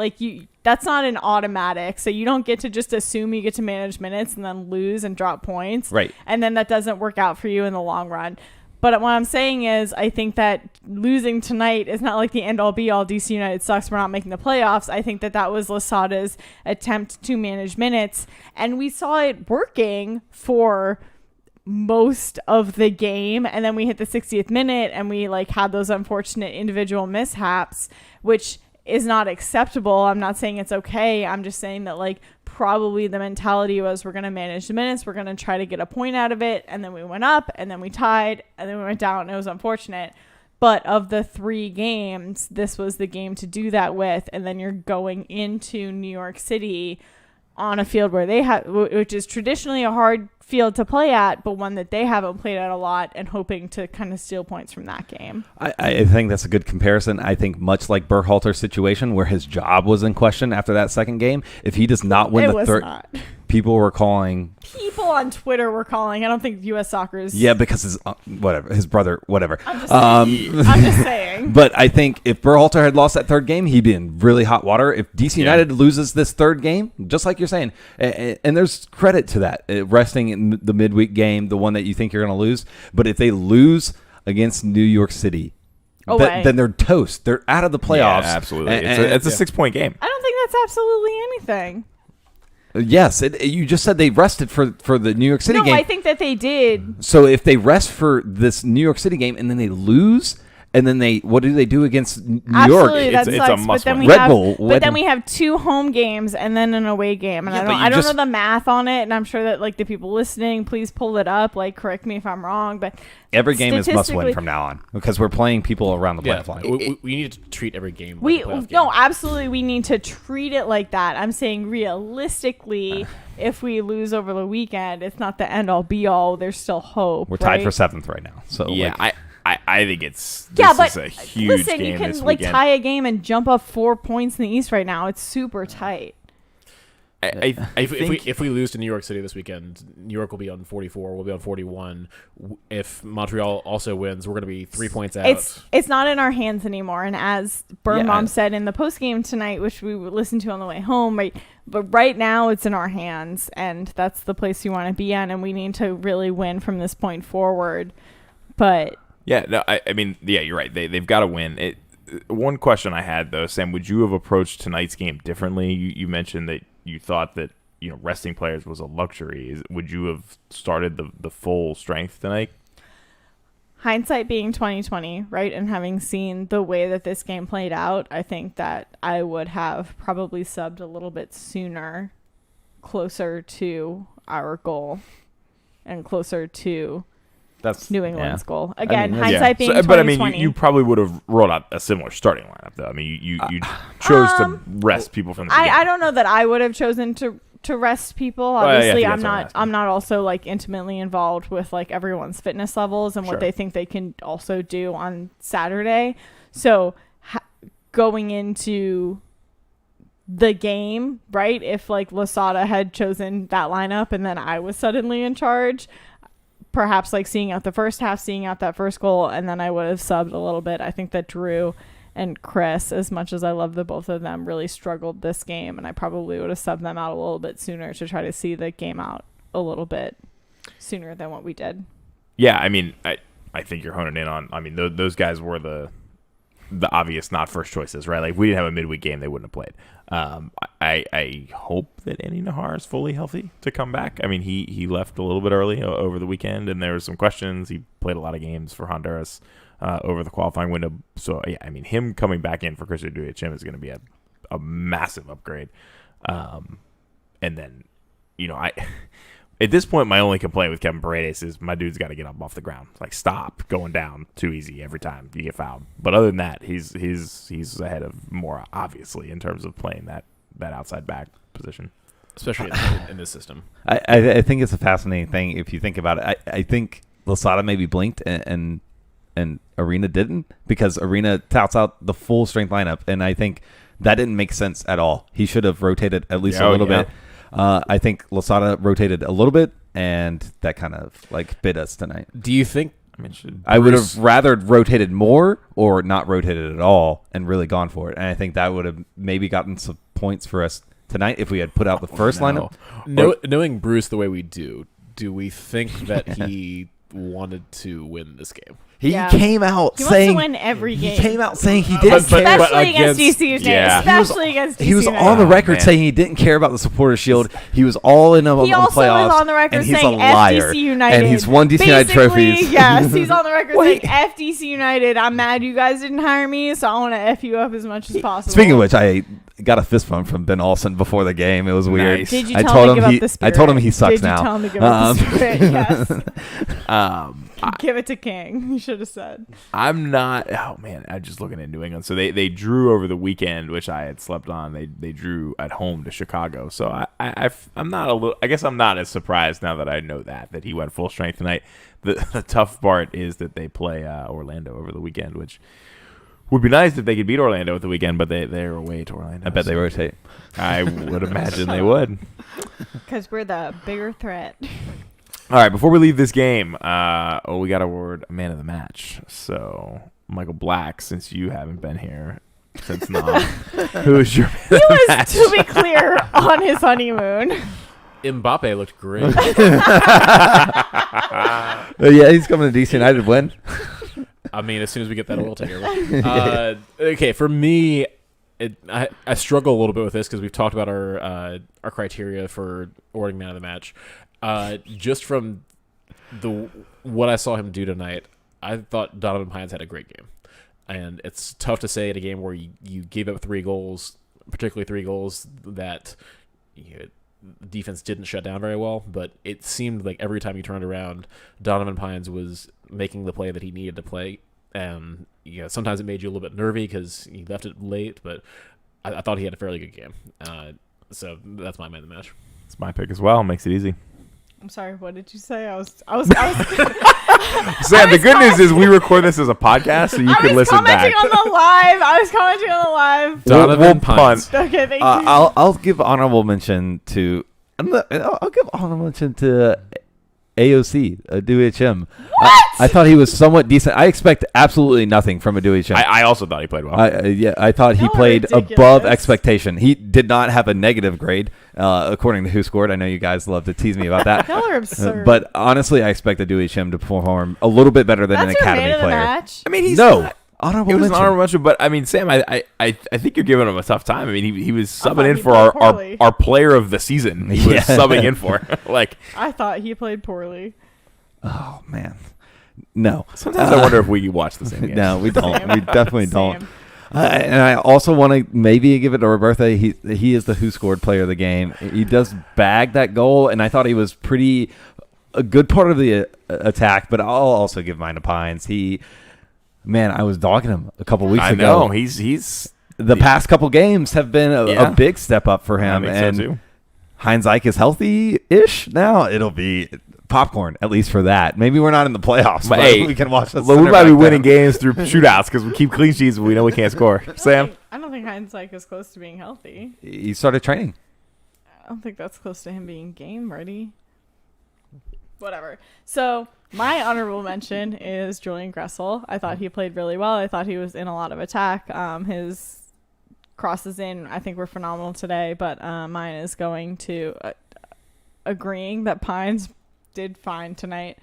That's not an automatic. So you don't get to just assume you get to manage minutes and then lose and drop points. Right. And then that doesn't work out for you in the long run. But what I'm saying is, I think that losing tonight is not like the end-all be-all. DC United sucks, we're not making the playoffs. I think that was Lasada's attempt to manage minutes, and we saw it working for most of the game. And then we hit the 60th minute, and we had those unfortunate individual mishaps, which is not acceptable. I'm not saying it's okay. I'm just saying that probably the mentality was, we're going to manage the minutes, we're going to try to get a point out of it, and then we went up, and then we tied, and then we went down, and it was unfortunate. But of the 3 games, this was the game to do that with. And then you're going into New York City on a field where they have, which is traditionally a hard field to play at, but one that they haven't played at a lot, and hoping to kind of steal points from that game. I think that's a good comparison. I think much like Berhalter's situation, where his job was in question after that second game, if he does not win the third, people were calling. People on Twitter were calling. I don't think U.S. Soccer is. Yeah, because his brother, whatever. I'm just saying. But I think if Berhalter had lost that third game, he'd be in really hot water. If DC United loses this third game, just like you're saying, and there's credit to that, resting in the midweek game, the one that you think you're going to lose. But if they lose against New York City, then they're toast. They're out of the playoffs. Yeah, absolutely. It's a 6-point game. I don't think that's absolutely anything. Yes, you just said they rested for the New York City game. No, I think that they did. So if they rest for this New York City game and then they lose, and then what do they do against New Absolutely, York? that sucks. a must win. But then we have 2 home games and then an away game, and I don't know the math on it, and I'm sure that like the people listening, please pull it up. Like, correct me if I'm wrong, but every game is must win from now on because we're playing people around the playoff line. We need to treat every game. Like a playoff game. No, absolutely, we need to treat it like that. I'm saying realistically, if we lose over the weekend, it's not the end all be all. There's still hope. We're tied for 7th right now. So yeah, I think this but is a huge listen, game you can this like weekend. tie a game and jump up 4 points in the East right now. It's super tight. If we lose to New York City this weekend, New York will be on 44. We'll be on 41. If Montreal also wins, we're going to be 3 points out. It's not in our hands anymore. And as Birnbaum said in the postgame tonight, which we listened to on the way home, right? But right now it's in our hands, and that's the place you want to be in. And we need to really win from this point forward. But yeah, no, I mean, yeah, you're right. They've got to win. One question I had though, Sam, would you have approached tonight's game differently? You mentioned that you thought that resting players was a luxury. Would you have started the full strength tonight? Hindsight being 2020, right, and having seen the way that this game played out, I think that I would have probably subbed a little bit sooner, closer to our goal, and closer to New England's goal. Again, hindsight being 2020. But I mean, you probably would have rolled out a similar starting lineup, though. I mean, you chose to rest people from the beginning. I don't know that I would have chosen to rest people. Obviously, I'm not also like intimately involved with like everyone's fitness levels and what they think they can also do on Saturday. So going into the game, right? If like Losada had chosen that lineup and then I was suddenly in charge, perhaps like seeing out the first half, seeing out that first goal, and then I would have subbed a little bit. I think that Drew and Chris, as much as I love the both of them, really struggled this game, and I probably would have subbed them out a little bit sooner to try to see the game out a little bit sooner than what we did. Yeah, I mean, I think you're honing in on. I mean, those guys were the obvious not first choices, right? Like, if we didn't have a midweek game, they wouldn't have played. I hope that Andy Najar is fully healthy to come back. I mean, he left a little bit early over the weekend, and there were some questions. He played a lot of games for Honduras over the qualifying window. So, yeah, I mean, him coming back in for Chris Chim is going to be a massive upgrade. And then, at this point, my only complaint with Kevin Paredes is my dude's got to get up off the ground. Like, stop going down too easy every time you get fouled. But other than that, he's ahead of Mora, obviously, in terms of playing that outside back position, especially in this system. I think it's a fascinating thing if you think about it. I think Losada maybe blinked and Arena didn't, because Arena touts out the full strength lineup, and I think that didn't make sense at all. He should have rotated at least a little bit. I think Losada rotated a little bit, and that kind of like bit us tonight. Do you think? I would have rather rotated more or not rotated at all and really gone for it. And I think that would have maybe gotten some points for us tonight if we had put out the first lineup. Knowing Bruce the way we do we think that he wanted to win this game? He came out saying wants to win every game. He came out saying he didn't care. Especially against DC United. Yeah. Especially against DC He was United. on the record saying he didn't care about the supporter shield. He was all in on the playoffs. He also was on the record and he's saying a liar. FDC United. And he's won DC United trophies. Yes, he's on the record saying FDC United. I'm mad you guys didn't hire me, so I want to F you up as much as possible. Speaking of which, I got a fist bump from Ben Olsen before the game. It was weird. Nice. Did you tell him to give up the spirit? I told him he sucks now. Did you tell him to give up the spirit? Yes. Give it to King. You should have said. I'm not. Oh man, I'm just looking at New England. So they drew over the weekend, which I had slept on. They drew at home to Chicago. So I'm not a little. I guess I'm not as surprised now that I know that he went full strength tonight. The tough part is that they play Orlando over the weekend, which Would be nice if they could beat Orlando at the weekend, but they're away to Orlando. I bet they rotate. I would imagine they would. Because we're the bigger threat. All right, before we leave this game, we got to award a man of the match. So, Michael Black, since you haven't been here since Nam, who's your man He of the was, match? to be clear, on his honeymoon. Mbappe looked great. Yeah, he's coming to DC United. When? I mean, as soon as we get that oil tanker. Okay, for me, I struggle a little bit with this because we've talked about our criteria for awarding man of the match. Just from what I saw him do tonight, I thought Donovan Pines had a great game. And it's tough to say in a game where you gave up 3 goals, particularly 3 goals that defense didn't shut down very well, but it seemed like every time you turned around, Donovan Pines was making the play that he needed to play. And sometimes it made you a little bit nervy because he left it late, but I thought he had a fairly good game. So that's my man of the match. It's my pick as well. Makes it easy. I'm sorry, what did you say? I was Sam, the good news is we record this as a podcast, so you can listen back. I was commenting on the live. Donovan Pines. Okay, thank you. I'll give honorable mention to. I'll give honorable mention to AOC, Dewey Chim. I thought he was somewhat decent. I expect absolutely nothing from a Dewey Chim. I also thought he played well. I thought he Y'all are played ridiculous. above expectation. He did not have a negative grade, according to Who Scored. I know you guys love to tease me about that. Y'all are absurd. But honestly, I expect Dewey Chim to perform a little bit better than That's an your academy man of the player. match? I mean, he's No. not- Honorable It was mention. an honorable mention, but I mean, Sam, I think you're giving him a tough time. I mean, he was I thought subbing in he for played our poorly. player of the season. He was Yeah. subbing in for. Like, I thought he played poorly. Oh, man. No. sometimes I wonder if we watch the same game. No, we don't. Same. We definitely don't. Same. And I also want to maybe give it to Roberta. He is the Who Scored player of the game. He does bag that goal, and I thought he was a good part of the attack, but I'll also give mine to Pines. Man, I was dogging him a couple weeks I ago. know he's The past couple games have been a big step up for I him, think and so too. Heinz Ike is healthy-ish now. It'll be popcorn, at least for that. Maybe we're not in the playoffs, but hey, we can watch this. we might be winning games through shootouts because we keep clean sheets, but we know we can't score. Sam, I don't think hindsight is close to being healthy. He started training. I don't think that's close to him being game ready. Whatever. So my honorable mention is Julian Gressel. I thought he played really well. I thought he was in a lot of attack. His crosses in, I think, were phenomenal today. But mine is going to agreeing that Pines did fine tonight.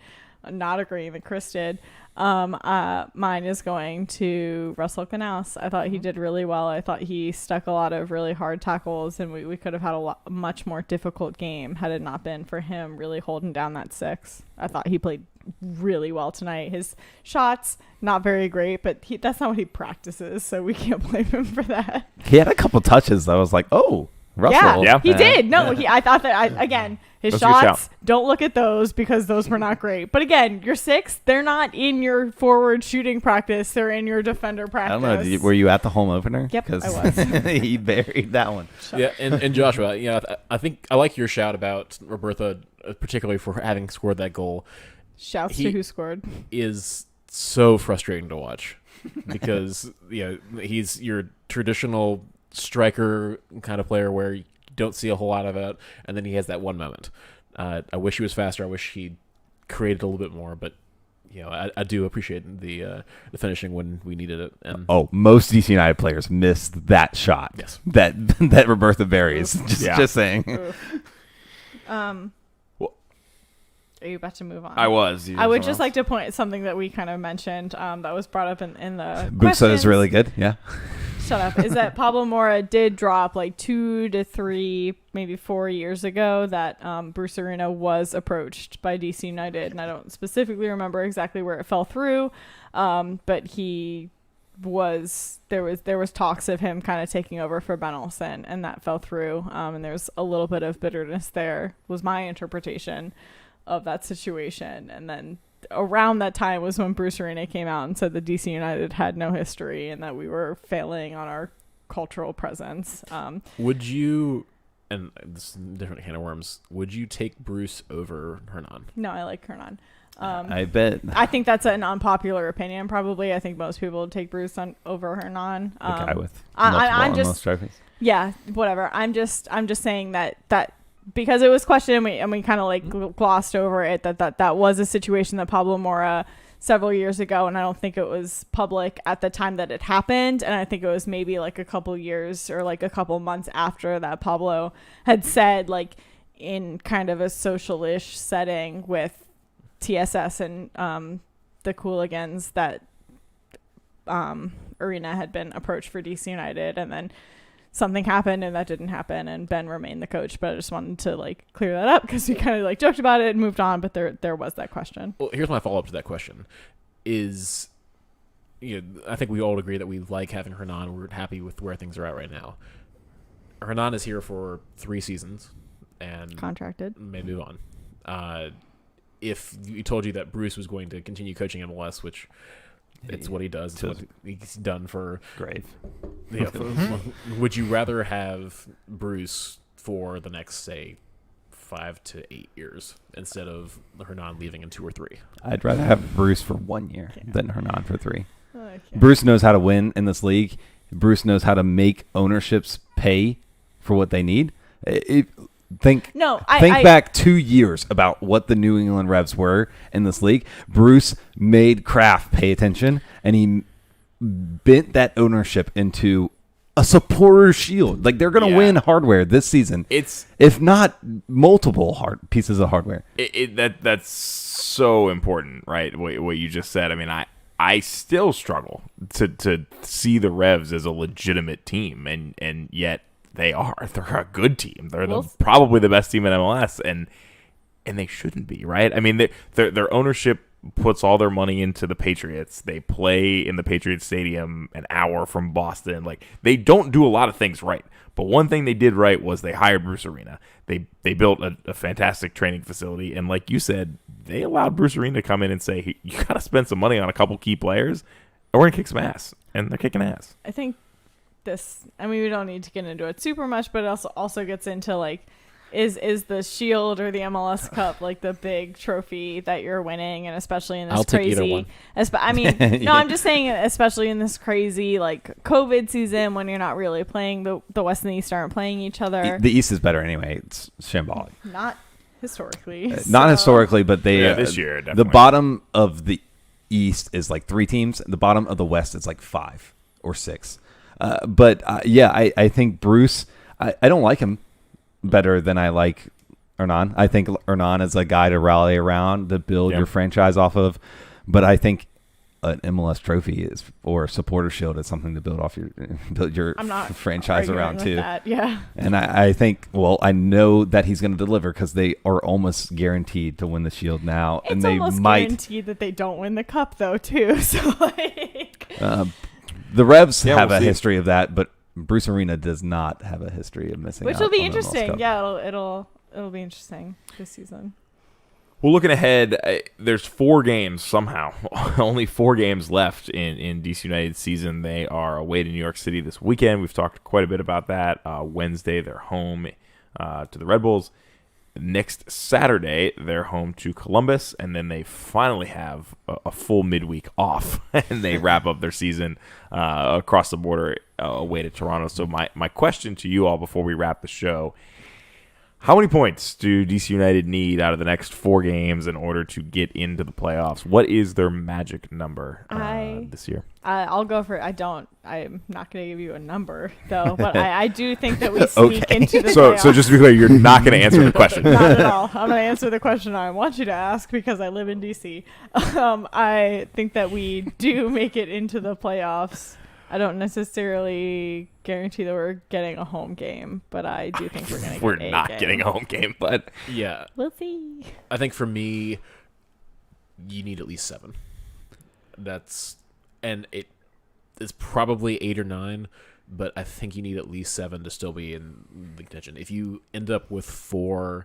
Not agreeing that Chris did. Mine is going to Russell Knaus. I thought he did really well. I thought he stuck a lot of really hard tackles, and we could have had a much more difficult game had it not been for him really holding down that 6. I thought he played really well tonight. His shots, not very great, but that's not what he practices, so we can't blame him for that. He had a couple touches that I was like, oh, Russell. Yeah. He did. No, I thought that, again, his That's a good shots, shout. don't look at those because those were not great. But again, your 6, they're not in your forward shooting practice. They're in your defender I practice. don't know. Were you at the home opener? Yep, I 'Cause was. he buried that one. Yeah, and Joshua, I think I like your shout about Roberta, particularly for having scored that goal. Shouts to who scored. Is so frustrating to watch because he's your traditional striker kind of player where you don't see a whole lot of it, and then he has that one moment. I wish he was faster. I wish he created a little bit more, but I do appreciate the finishing when we needed it. And Most DC United players missed that shot. Yes. That Roberta buries. Just saying. Are you about to move on? I was. I would just like to point at something that we kind of mentioned that was brought up in the Buxa questions. is really good. Yeah. Shut up. Is that Pablo Mora did drop like 2 to 3, maybe 4 years ago that Bruce Arena was approached by DC United, and I don't specifically remember exactly where it fell through, but there was talks of him kind of taking over for Ben Olsen, and that fell through, and there's a little bit of bitterness there, was my interpretation of that situation. And then around that time was when Bruce Arena came out and said that DC United had no history and that we were failing on our cultural presence. would you and this is a different can of worms, would you take Bruce over Hernan? No, I like Hernan. I bet. I think that's an unpopular opinion. Probably, I think most people would take Bruce over Hernan. The guy with I'm multiple trophies. Yeah, whatever. I'm just saying that because it was questioned and we kind of like glossed over it that was a situation that Pablo Mora several years ago, and I don't think it was public at the time that it happened, and I think it was maybe like a couple years or like a couple months after that Pablo had said, like, in kind of a social-ish setting with TSS and the Cooligans, that Arena had been approached for DC United, and then something happened and that didn't happen, and Ben remained the coach. But I just wanted to like clear that up because we kind of like joked about it and moved on, but there was that question. Well, here's my follow-up to that question is, I think we all agree that we like having Hernan. We're happy with where things are at right now. Hernan is here for 3 seasons and contracted, may move on. If you told you that Bruce was going to continue coaching MLS, which it's what he does, it's what he's done for Great. Yeah, would you rather have Bruce for the next, say, 5 to 8 years instead of Hernan leaving in 2 or 3? I'd rather have Bruce for 1 year than Hernan for 3. Okay. Bruce knows how to win in this league. Bruce knows how to make ownerships pay for what they need. Think back 2 years about what the New England Revs were in this league. Bruce made Kraft pay attention, and he bent that ownership into a supporter shield. Like, they're going to win hardware this season. If not multiple pieces of hardware. That's so important, right? What you just said. I mean, I still struggle to see the Revs as a legitimate team, and yet they're a good team. They're probably the best team in MLS, and they shouldn't be, right? I mean, their ownership puts all their money into the Patriots. They play in the Patriots Stadium an hour from Boston. Like, they don't do a lot of things right. But one thing they did right was they hired Bruce Arena. They built a fantastic training facility, and like you said, they allowed Bruce Arena to come in and say, hey, you got to spend some money on a couple key players, or we're going to kick some ass. And they're kicking ass. I think we don't need to get into it super much, but it also gets into, like, is the Shield or the MLS Cup like the big trophy that you're winning, and especially in this I'll crazy. take either one. I mean, no, I'm just saying, especially in this crazy like COVID season when you're not really playing the West and the East aren't playing each other. The East is better anyway. It's shambolic. Not historically. Not historically, but they this year definitely. The bottom of the East is like 3 teams. The bottom of the West is like 5 or 6. I think Bruce. I don't like him better than I like Hernan. I think Hernan is a guy to rally around, to build your franchise off of. But I think an MLS trophy or a supporter shield is something to build your franchise around too. That, yeah. And I think, I know that he's going to deliver because they are almost guaranteed to win the Shield now, It's and they almost might guaranteed that they don't win the cup though too. So like, the Revs have we'll a see. history of that, but Bruce Arena does not have a history of missing. which out will be on the MLS interesting. Cup. Yeah, it'll be interesting this season. Well, looking ahead, there's 4 games somehow. Only 4 games left in DC United's season. They are away to New York City this weekend. We've talked quite a bit about that. Wednesday, they're home to the Red Bulls. Next Saturday, they're home to Columbus, and then they finally have a full midweek off, and they wrap up their season across the border away to Toronto. So my question to you all before we wrap the show, how many points do DC United need out of the next 4 games in order to get into the playoffs? What is their magic number this year? I'll go for it. I'm not going to give you a number, though, but I do think that we sneak into the playoffs. So just to be clear, you're not going to answer the question. Not at all. I'm going to answer the question I want you to ask because I live in D.C. I think that we do make it into the playoffs. I don't necessarily guarantee that we're getting a home game, but I do think we're going to We're not getting a home game, but Yeah. We'll see. I think for me, you need at least 7. And it is probably 8 or 9, but I think you need at least 7 to still be in the contention. If you end up with 4,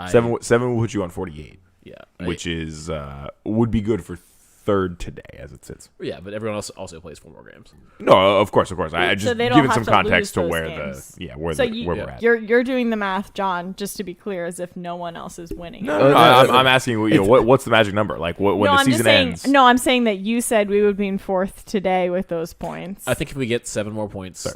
7 will put you on 48. Yeah, which is would be good for third today as it sits. Yeah, but everyone else also plays 4 more games. No, of course. I just they don't giving have some to context to lose where those games. where we're at. You're doing the math, John, just to be clear, as if no one else is winning. No, I'm asking what's the magic number? Like when the season ends? No, I'm saying that you said we would be in 4th today with those points. I think if we get 7 more points,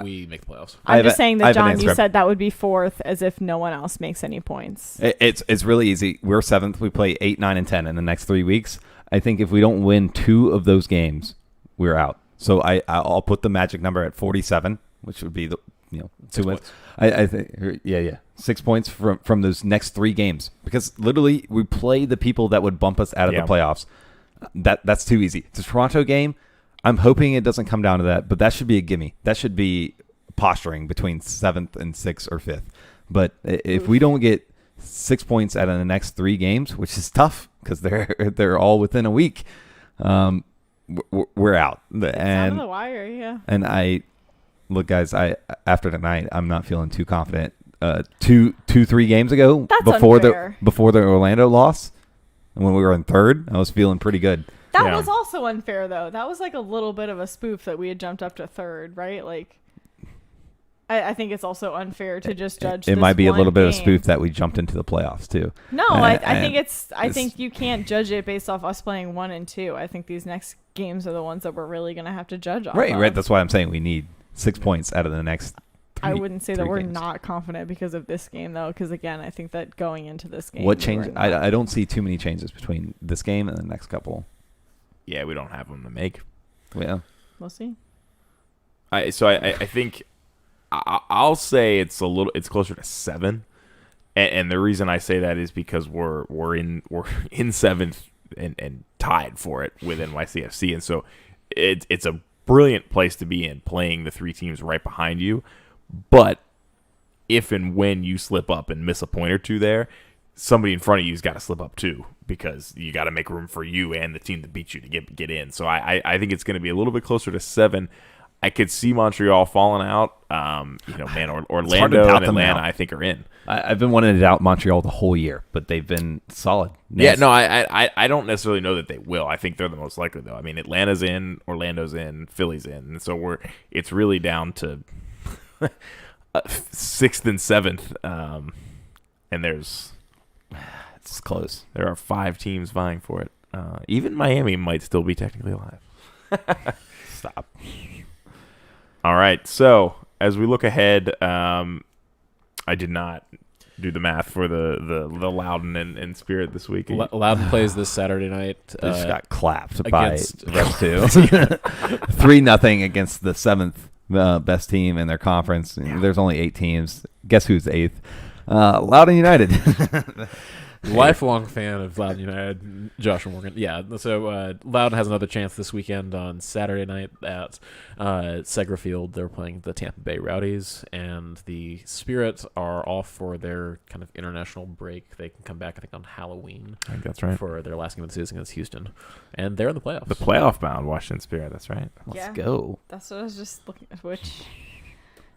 we make the playoffs. I'm just saying that, John, you said that would be 4th, as if no one else makes any points. It's really easy. We're 7th. We play 8, 9, and 10 in the next 3 weeks. I think if we don't win 2 of those games, we're out. So I'll put the magic number at 47, which would be the 2 wins. I think 6 points from those next 3 games, because literally we play the people that would bump us out of the playoffs. That's too easy. It's a Toronto game. I'm hoping it doesn't come down to that, but that should be a gimme. That should be posturing between 7th and 6th or 5th. But if we don't get 6 points out of the next 3 games, which is tough because they're all within a week, we're out. It's out of the wire, yeah. And look, guys, after tonight, I'm not feeling too confident. 3 games ago, before the Orlando loss, when we were in 3rd, I was feeling pretty good. That was also unfair, though. That was like a little bit of a spoof that we had jumped up to 3rd, right? Like, I think it's also unfair to just judge. It might be a little bit game. of spoof that we jumped into the playoffs too. No, I think you can't judge it based off us playing 1 and 2. I think these next games are the ones that we're really going to have to judge off. Right. That's why I'm saying we need 6 points out of the next. I wouldn't say that we're games. not confident because of this game, though. Because again, I think that going into this game, what change? I don't see too many changes between this game and the next couple. Yeah, we don't have them to make. Yeah, we'll see. I think I'll say it's closer to 7, and the reason I say that is because we're in 7th and tied for it with NYCFC, and so it's a brilliant place to be in, playing the 3 teams right behind you. But if and when you slip up and miss a point or 2 there, somebody in front of you's got to slip up too, because you got to make room for you and the team that beat you to get in. So I think it's going to be a little bit closer to 7. I could see Montreal falling out. Orlando and Atlanta, I think, are in. I've been wanting to doubt Montreal the whole year, but they've been solid. Yeah, no, I don't necessarily know that they will. I think they're the most likely, though. I mean, Atlanta's in, Orlando's in, Philly's in, and so it's really down to 6th and 7th, and it's close. There are 5 teams vying for it. Even Miami might still be technically alive. Stop. All right, so as we look ahead, I did not do the math for the Loudon and Spirit this week. Loudon plays this Saturday night. They just got clapped by Revs 2. 3-0 against the 7th best team in their conference. Yeah. There's only 8 teams. Guess who's 8th? Loudon United. Lifelong fan of Loudon United, Joshua Morgan. Yeah, so Loudon has another chance this weekend on Saturday night at Segra Field. They're playing the Tampa Bay Rowdies, and the Spirit are off for their kind of international break. They can come back, I think, on Halloween. I think that's right. For their last game of the season against Houston. And they're in the playoffs. The playoff-bound Washington Spirit, that's right. Let's go. That's what I was just looking at,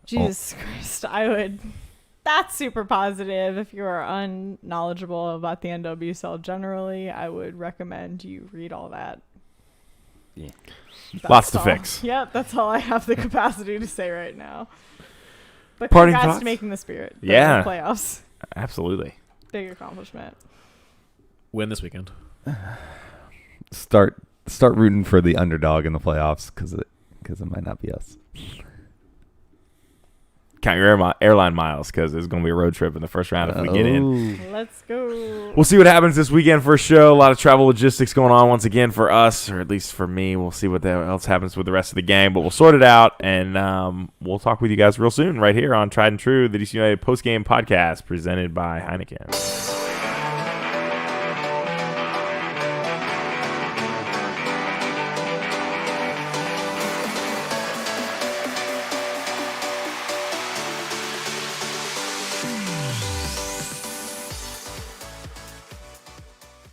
Jesus Christ, I would... That's super positive. If you are unknowledgeable about the NWSL generally, I would recommend you read all that. Yeah. Lots to fix. Yep, that's all I have the capacity to say right now. But Parting congrats thoughts? to making the Spirit. Yeah. In the playoffs. Absolutely. Big accomplishment. Win this weekend. Start rooting for the underdog in the playoffs, because it might not be us. Count your airline miles, because there's going to be a road trip in the first round if we get in. Let's go. We'll see what happens this weekend for a show. A lot of travel logistics going on once again for us, or at least for me. We'll see what else happens with the rest of the game, but we'll sort it out, and we'll talk with you guys real soon right here on Tried and True, the DC United Postgame podcast presented by Heineken.